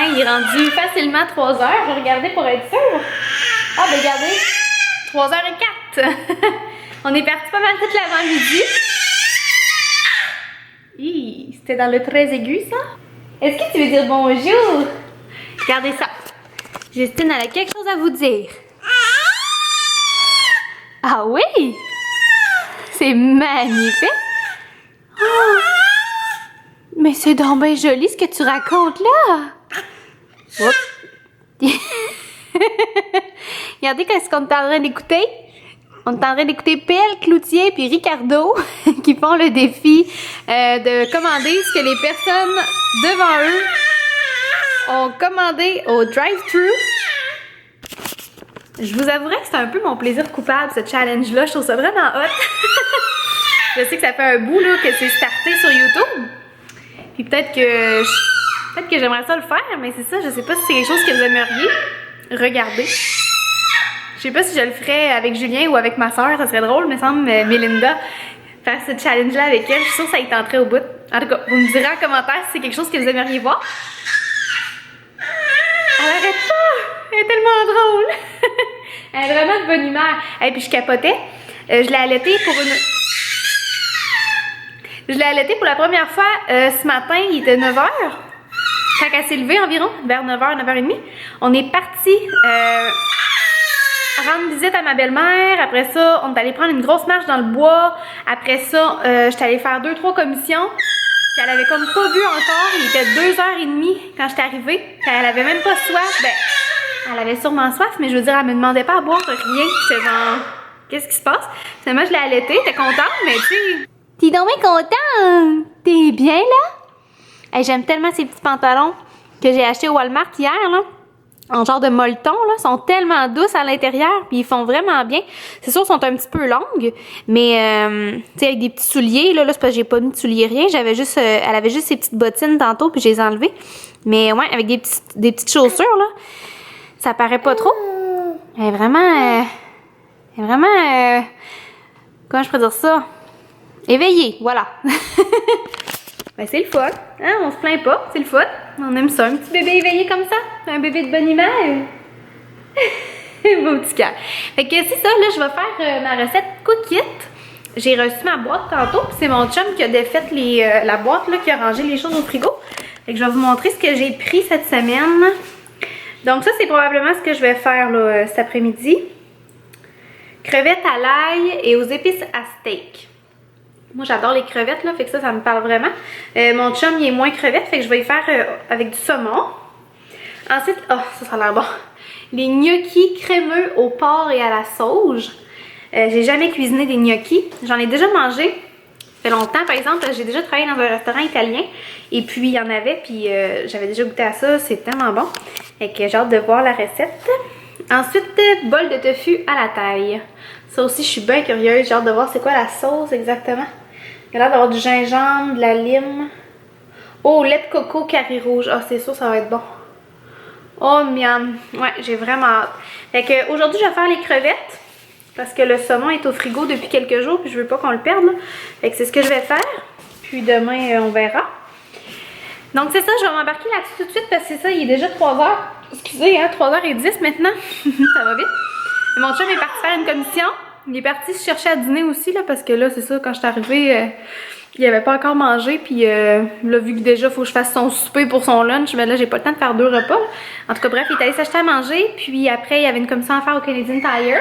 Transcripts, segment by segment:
matin. Il est rendu facilement 3 heures. Je vais regarder pour être sûre. Ah, ben regardez, 3h04. On est parti pas mal toute l'avant-midi. C'était dans le très aigu, ça? Est-ce que tu veux dire bonjour? Regardez ça. Justine, elle a quelque chose à vous dire. Ah oui? C'est magnifique. Oh. Mais c'est donc bien joli ce que tu racontes là. Oups. Regardez qu'est-ce qu'on est en train d'écouter. On est en train d'écouter Pelle, Cloutier puis Ricardo qui font le défi de commander ce que les personnes devant eux ont commandé au drive-thru. Je vous avouerai que c'est un peu mon plaisir coupable, ce challenge-là. Je trouve ça vraiment hot. Je sais que ça fait un bout là, que c'est starté sur YouTube. Puis peut-être que j'aimerais ça le faire, mais c'est ça, je sais pas si c'est quelque chose que vous aimeriez regarder. Je sais pas si je le ferais avec Julien ou avec ma soeur, ça serait drôle, me semble, Mélinda, faire ce challenge-là avec elle. Je suis sûre que ça y tenterait au bout. En tout cas, vous me direz en commentaire si c'est quelque chose que vous aimeriez voir. Elle arrête pas! Elle est tellement drôle! Elle est vraiment de bonne humeur. Et puis je capotais. Je l'ai allaitée pour une... Je l'ai allaitée pour la première fois ce matin, il était 9h. Quand elle s'est levée environ, vers 9h, 9h30, on est parti rendre visite à ma belle-mère. Après ça, on est allé prendre une grosse marche dans le bois. Après ça, j'étais allée faire 2-3 commissions. Puis elle avait comme pas bu encore. Il était 2h30 quand j'étais arrivée. Puis elle avait même pas soif. Ben, elle avait sûrement soif, mais je veux dire, elle me demandait pas à boire rien. J'étais genre, qu'est-ce qui se passe? Finalement, je l'ai allaitée. T'es contente, mais tu sais... T'es donc bien contente! T'es bien, là? Hey, j'aime tellement ces petits pantalons que j'ai achetés au Walmart hier, là. En genre de molleton, là. Ils sont tellement douces à l'intérieur, puis ils font vraiment bien. C'est sûr, ils sont un petit peu longues, mais, tu sais, avec des petits souliers, là, c'est parce que j'ai pas mis de souliers, rien. J'avais juste, elle avait juste ses petites bottines tantôt, puis je les ai enlevées. Mais, ouais, avec des petites chaussures, là, ça paraît pas trop. Elle est vraiment, comment je pourrais dire ça? Éveillée, voilà. Ben, c'est le fun, hein? On se plaint pas, c'est le fun. On aime ça, un petit bébé éveillé comme ça. Un bébé de bonne humeur. Beau petit cœur. Fait que c'est ça, là, je vais faire ma recette Cook It. J'ai reçu ma boîte tantôt, puis c'est mon chum qui a défait la boîte, là, qui a rangé les choses au frigo. Fait que je vais vous montrer ce que j'ai pris cette semaine. Donc ça, c'est probablement ce que je vais faire, là, cet après-midi. Crevettes à l'ail et aux épices à steak. Moi, j'adore les crevettes, là, fait que ça me parle vraiment. Mon chum, il est moins crevette, fait que je vais y faire avec du saumon. Ensuite, oh, ça a l'air bon. Les gnocchis crémeux au porc et à la sauge. J'ai jamais cuisiné des gnocchis. J'en ai déjà mangé. Ça fait longtemps, par exemple. J'ai déjà travaillé dans un restaurant italien. Et puis, il y en avait, puis j'avais déjà goûté à ça. C'est tellement bon. Fait que j'ai hâte de voir la recette. Ensuite, bol de tofu à la taille. Ça aussi, je suis bien curieuse. J'ai hâte de voir c'est quoi la sauce exactement. Il a l'air d'avoir du gingembre, de la lime. Oh, lait de coco curry rouge. Ah, c'est sûr, ça va être bon. Oh, miam. Ouais, j'ai vraiment hâte. Fait que aujourd'hui, je vais faire les crevettes. Parce que le saumon est au frigo depuis quelques jours. Puis je veux pas qu'on le perde, là. Fait que c'est ce que je vais faire. Puis demain, on verra. Donc c'est ça, je vais m'embarquer là-dessus tout de suite. Parce que c'est ça, il est déjà 3h. Excusez, hein, 3h10 maintenant. Ça va vite. Mon chum est parti faire une commission. Il est parti se chercher à dîner aussi, là, parce que là, c'est ça, quand je suis arrivée, il avait pas encore mangé. Puis là, vu que déjà, il faut que je fasse son souper pour son lunch, mais là, j'ai pas le temps de faire 2 repas. En tout cas, bref, il est allé s'acheter à manger. Puis après, il y avait une commission à faire au Canadian Tire.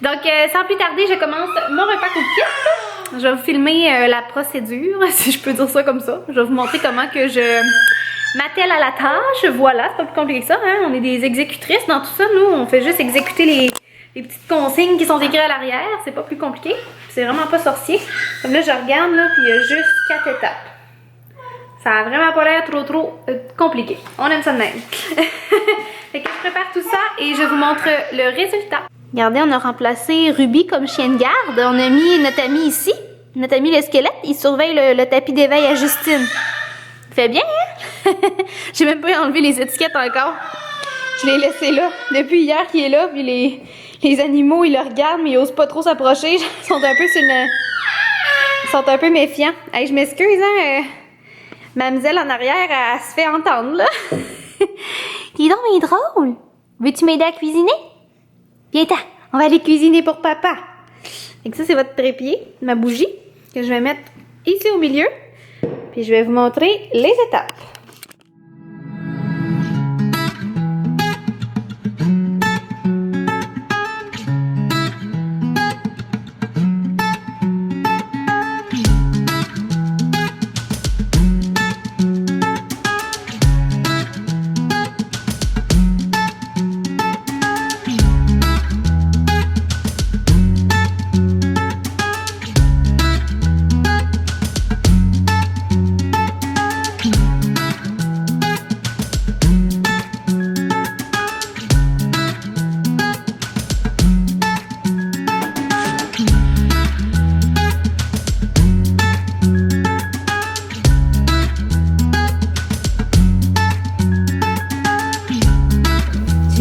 Donc, sans plus tarder, je commence mon repas Cook It. Je vais vous filmer la procédure, si je peux dire ça comme ça. Je vais vous montrer comment que je m'attelle à la tâche. Voilà, c'est pas plus compliqué que ça, hein. On est des exécutrices dans tout ça. Nous, on fait juste exécuter les petites consignes qui sont écrites à l'arrière. C'est pas plus compliqué. C'est vraiment pas sorcier. Comme là, je regarde, là, puis il y a juste 4 étapes. Ça a vraiment pas l'air trop compliqué. On aime ça de même. Fait que je prépare tout ça et je vous montre le résultat. Regardez, on a remplacé Ruby comme chien de garde. On a mis notre ami ici. Notre ami le squelette. Il surveille le tapis d'éveil à Justine. Fait bien, hein? J'ai même pas enlevé les étiquettes encore. Je l'ai laissé là. Depuis hier qu'il est là, puis les animaux, ils le regardent, mais ils osent pas trop s'approcher. Ils sont un peu Ils sont un peu méfiants. Hey, je m'excuse, hein? Mademoiselle en arrière, elle se fait entendre, là. Dis donc, mais drôle! Veux-tu m'aider à cuisiner? Viens-t'en, on va aller cuisiner pour papa. Et ça, c'est votre trépied, ma bougie, que je vais mettre ici au milieu. Puis je vais vous montrer les étapes.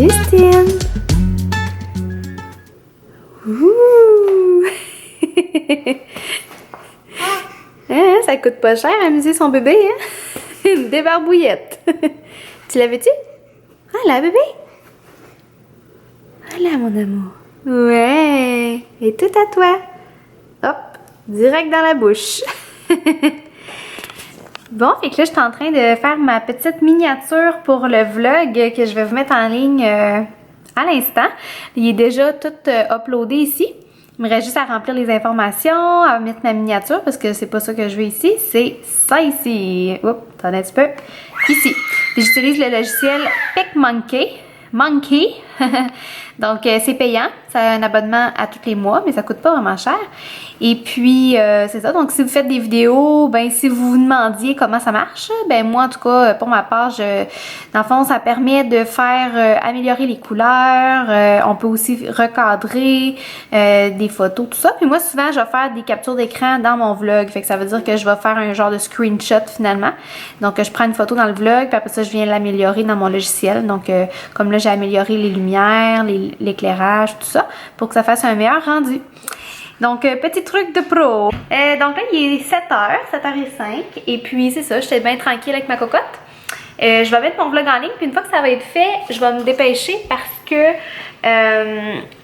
Justine! Ouh! Hein, ça coûte pas cher amuser son bébé, hein? Une débarbouillette. Tu l'avais-tu? Ah, la bébé? Ah là, mon amour. Ouais! Et tout à toi. Hop! Direct dans la bouche. Bon, fait que là, je suis en train de faire ma petite miniature pour le vlog que je vais vous mettre en ligne à l'instant. Il est déjà tout uploadé ici. Il me reste juste à remplir les informations, à mettre ma miniature parce que c'est pas ça que je veux ici, c'est ça ici. Oups, attendez un petit peu. Ici. J'utilise le logiciel PicMonkey. Donc, c'est payant. Ça a un abonnement à tous les mois, mais ça coûte pas vraiment cher. Et puis, c'est ça. Donc, si vous faites des vidéos, ben si vous vous demandiez comment ça marche, ben moi, en tout cas, pour ma part, dans le fond, ça permet de faire améliorer les couleurs. On peut aussi recadrer des photos, tout ça. Puis moi, souvent, je vais faire des captures d'écran dans mon vlog. Fait que ça veut dire que je vais faire un genre de screenshot, finalement. Donc, je prends une photo dans le vlog, puis après ça, je viens l'améliorer dans mon logiciel. Donc, comme là, j'ai amélioré les lumières, l'éclairage, tout ça, pour que ça fasse un meilleur rendu. Donc, petit truc de pro. Donc là, il est 7h, 7h05, et puis c'est ça, j'étais bien tranquille avec ma cocotte. Je vais mettre mon vlog en ligne, puis une fois que ça va être fait, je vais me dépêcher parce que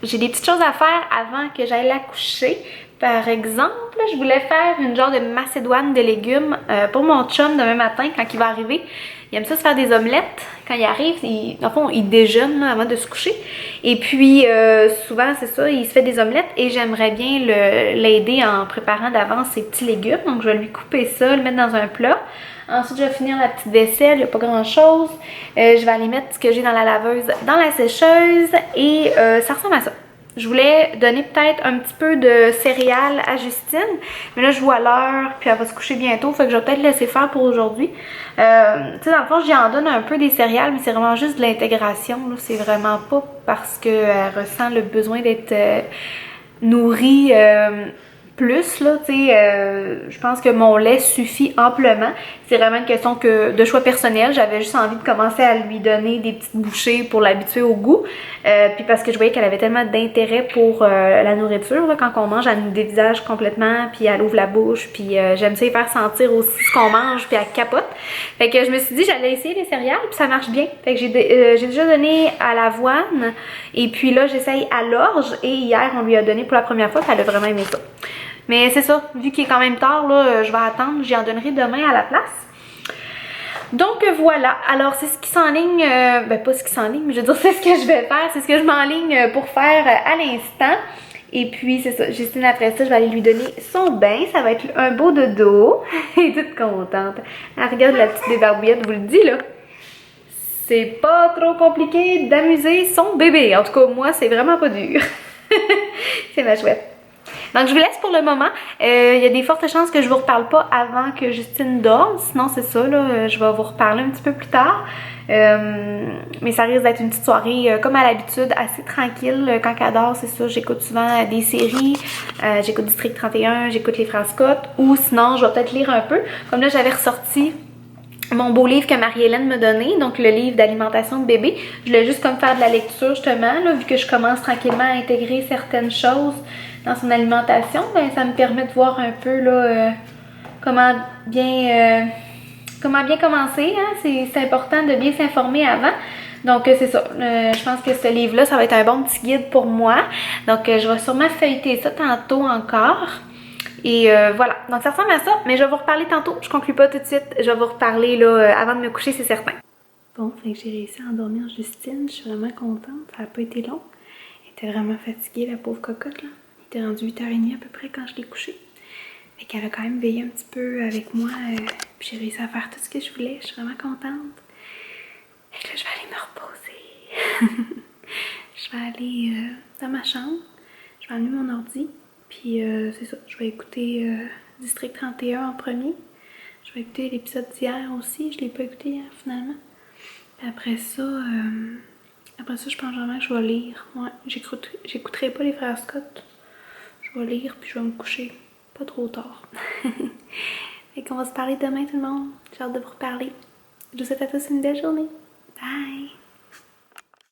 j'ai des petites choses à faire avant que j'aille la coucher. Par exemple, je voulais faire une genre de macédoine de légumes pour mon chum demain matin quand il va arriver. Il aime ça se faire des omelettes. Quand il arrive, dans le fond, il déjeune là, avant de se coucher. Et puis, souvent, c'est ça, il se fait des omelettes et j'aimerais bien l'aider en préparant d'avance ses petits légumes. Donc, je vais lui couper ça, le mettre dans un plat. Ensuite, je vais finir la petite vaisselle, il n'y a pas grand-chose. Je vais aller mettre ce que j'ai dans la laveuse dans la sécheuse et ça ressemble à ça. Je voulais donner peut-être un petit peu de céréales à Justine, mais là je vois l'heure, puis elle va se coucher bientôt, fait que je vais peut-être laisser faire pour aujourd'hui. Tu sais, dans le fond, j'y en donne un peu des céréales, mais c'est vraiment juste de l'intégration, c'est vraiment pas parce qu'elle ressent le besoin d'être nourrie plus, là, tu sais, je pense que mon lait suffit amplement. C'est vraiment une question de choix personnel. J'avais juste envie de commencer à lui donner des petites bouchées pour l'habituer au goût. Puis parce que je voyais qu'elle avait tellement d'intérêt pour la nourriture, là, quand on mange, elle nous dévisage complètement, puis elle ouvre la bouche, puis j'aime ça y faire sentir aussi ce qu'on mange, puis elle capote. Fait que je me suis dit j'allais essayer les céréales, puis ça marche bien. Fait que j'ai déjà donné à l'avoine, et puis là j'essaye à l'orge, et hier on lui a donné pour la première fois, puis elle a vraiment aimé ça. Mais c'est ça, vu qu'il est quand même tard, là, je vais attendre, j'y en donnerai demain à la place. Donc voilà, alors c'est ce qui s'enligne, ben pas ce qui s'enligne, mais je veux dire c'est ce que je vais faire, c'est ce que je m'enligne pour faire à l'instant. Et puis c'est ça, Justine après ça, je vais aller lui donner son bain, ça va être un beau dodo. Elle est toute contente. Elle regarde la petite débarbouillette, je vous le dis là. C'est pas trop compliqué d'amuser son bébé, en tout cas moi c'est vraiment pas dur. C'est ma chouette. Donc je vous laisse pour le moment. Il y a des fortes chances que je vous reparle pas avant que Justine dorme. Sinon c'est ça, là, je vais vous reparler un petit peu plus tard. Mais ça risque d'être une petite soirée comme à l'habitude, assez tranquille. Quand elle dort, c'est ça, j'écoute souvent des séries. J'écoute District 31, j'écoute les Frères Scott. Ou sinon, je vais peut-être lire un peu. Comme là, j'avais ressorti mon beau livre que Marie-Hélène me donnait, donc le livre d'alimentation de bébé. Je voulais juste comme faire de la lecture justement, là, vu que je commence tranquillement à intégrer certaines choses dans son alimentation, ben ça me permet de voir un peu là comment bien comment bien commencer, hein? C'est important de bien s'informer avant. Donc c'est ça, je pense que ce livre-là, ça va être un bon petit guide pour moi. Donc je vais sûrement feuilleter ça tantôt encore. Et voilà, donc ça ressemble à ça, mais je vais vous reparler tantôt. Je conclue pas tout de suite, je vais vous reparler là, avant de me coucher, c'est certain. Bon, fait que j'ai réussi à endormir Justine, je suis vraiment contente, ça n'a pas été long. Elle était vraiment fatiguée, la pauvre cocotte là. Il était rendu 8h30 à peu près quand je l'ai couchée. Fait qu'elle a quand même veillé un petit peu avec moi, puis j'ai réussi à faire tout ce que je voulais, je suis vraiment contente. Fait que là, je vais aller me reposer. Je vais aller dans ma chambre, je vais allumer mon ordi, puis c'est ça, je vais écouter District 31 en premier. Je vais écouter l'épisode d'hier aussi, je l'ai pas écouté hier finalement. Puis après ça, je pense vraiment que je vais lire. Ouais, j'écouterai pas les frères Scott. Je vais lire puis je vais me coucher pas trop tard. Fait qu'on va se parler demain tout le monde. J'ai hâte de vous reparler. Je vous souhaite à tous une belle journée. Bye!